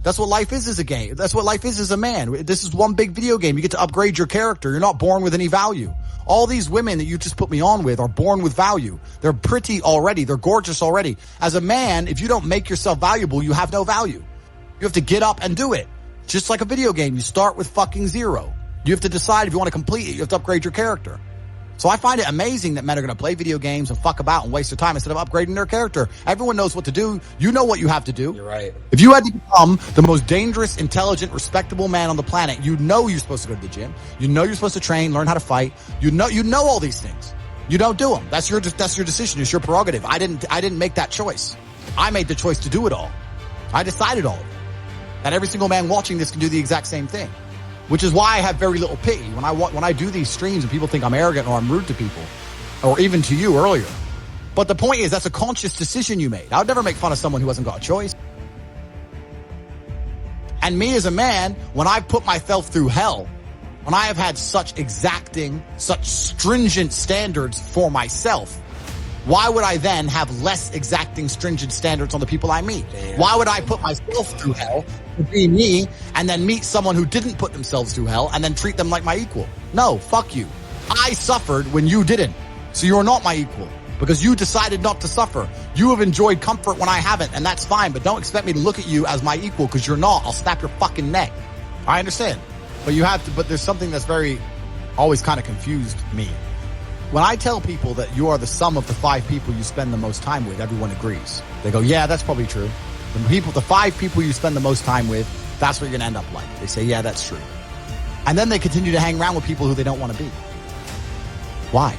That's what life is as a game. That's what life is as a man. This is one big video game. You get to upgrade your character. You're not born with any value. All these women that you just put me on with are born with value. They're pretty already. They're gorgeous already. As a man, if you don't make yourself valuable, you have no value. You have to get up and do it. Just like a video game, you start with fucking zero. You have to decide if you want to complete it. You have to upgrade your character. So I find it amazing that men are going to play video games and fuck about and waste their time instead of upgrading their character. Everyone knows what to do. You know what you have to do. You're right. If you had to become the most dangerous, intelligent, respectable man on the planet, you know you're supposed to go to the gym. You know you're supposed to train, learn how to fight. You know all these things. You don't do them. That's your decision. It's your prerogative. I didn't make that choice. I made the choice to do it all. I decided all of it. And every single man watching this can do the exact same thing. Which is why I have very little pity when I do these streams and people think I'm arrogant or I'm rude to people, or even to you earlier. But the point is, that's a conscious decision you made. I would never make fun of someone who hasn't got a choice. And me as a man, when I've put myself through hell, when I have had such exacting, such stringent standards for myself, why would I then have less exacting, stringent standards on the people I meet? Damn. Why would I put myself through hell to be me and then meet someone who didn't put themselves through hell and then treat them like my equal? No, fuck you. I suffered when you didn't. So you're not my equal because you decided not to suffer. You have enjoyed comfort when I haven't, and that's fine, but don't expect me to look at you as my equal because you're not. I'll snap your fucking neck. I understand. But but there's something that's always kind of confused me. When I tell people that you are the sum of the 5 people you spend the most time with, everyone agrees. They go, yeah, that's probably true. The 5 people you spend the most time with, that's what you're going to end up like. They say, yeah, that's true. And then they continue to hang around with people who they don't want to be. Why?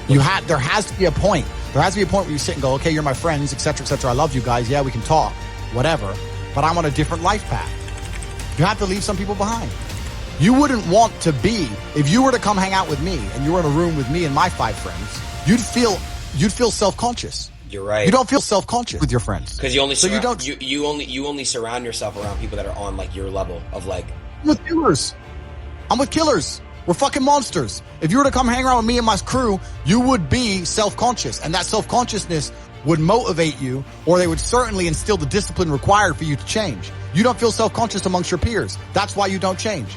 There has to be a point. There has to be a point where you sit and go, okay, you're my friends, etc., etc. I love you guys. Yeah, we can talk, whatever. But I'm on a different life path. You have to leave some people behind. You wouldn't want to be, if you were to come hang out with me and you were in a room with me and my 5 friends, you'd feel self-conscious. You're right. You don't feel self-conscious with your friends. Because you only surround yourself around people that are on like your level of like. I'm with killers. We're fucking monsters. If you were to come hang around with me and my crew, you would be self-conscious, and that self-consciousness would motivate you, or they would certainly instill the discipline required for you to change. You don't feel self-conscious amongst your peers. That's why you don't change.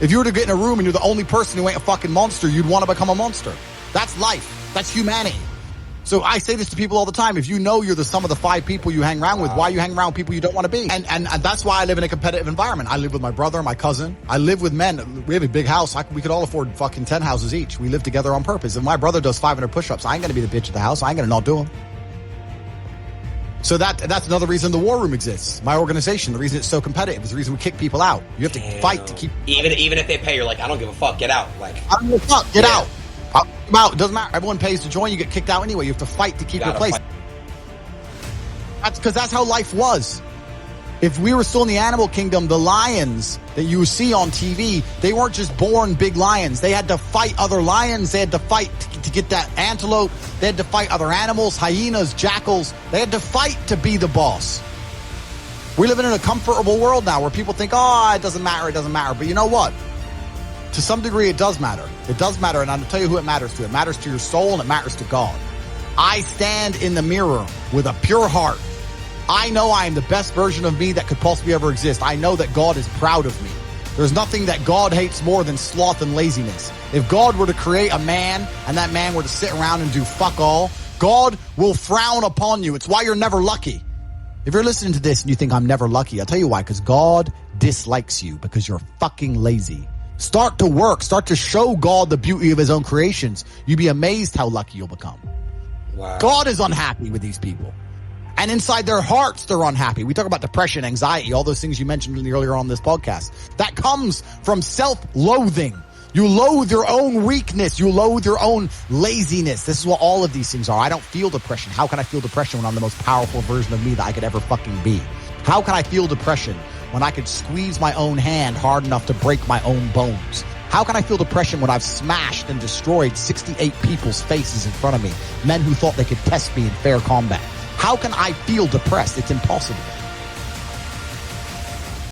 If you were to get in a room and you're the only person who ain't a fucking monster, you'd want to become a monster. That's life. That's humanity. So I say this to people all the time. If you know you're the sum of the 5 people you hang around with, why you hang around with people you don't want to be? And that's why I live in a competitive environment. I live with my brother, my cousin. I live with men. We have a big house. We could all afford fucking 10 houses each. We live together on purpose. If my brother does 500 push-ups, I ain't going to be the bitch of the house. I ain't going to not do them. So that's another reason the war room exists. My organization, the reason it's so competitive is the reason we kick people out. You have to fight to keep. Even if they pay, you're like, I don't give a fuck. Get out. Like, I don't give a fuck. Get out. I'm out. It doesn't matter. Everyone pays to join. You get kicked out anyway. You have to fight to keep your place. That's because that's how life was. If we were still in the animal kingdom, the lions that you see on TV, they weren't just born big lions. They had to fight other lions. They had to fight to get that antelope. They had to fight other animals, hyenas, jackals. They had to fight to be the boss. We're living in a comfortable world now where people think, oh, it doesn't matter. It doesn't matter. But you know what? To some degree, it does matter. It does matter. And I'll tell you who it matters to. It matters to your soul and it matters to God. I stand in the mirror with a pure heart. I know I am the best version of me that could possibly ever exist. I know that God is proud of me. There's nothing that God hates more than sloth and laziness. If God were to create a man and that man were to sit around and do fuck all, God will frown upon you. It's why you're never lucky. If you're listening to this and you think I'm never lucky, I'll tell you why, because God dislikes you because you're fucking lazy. Start to work. Start to show God the beauty of his own creations. You'd be amazed how lucky you'll become. Wow. God is unhappy with these people. And inside their hearts, they're unhappy. We talk about depression, anxiety, all those things you mentioned earlier on this podcast. That comes from self-loathing. You loathe your own weakness. You loathe your own laziness. This is what all of these things are. I don't feel depression. How can I feel depression when I'm the most powerful version of me that I could ever fucking be? How can I feel depression when I could squeeze my own hand hard enough to break my own bones? How can I feel depression when I've smashed and destroyed 68 people's faces in front of me, men who thought they could test me in fair combat? How can I feel depressed? It's impossible.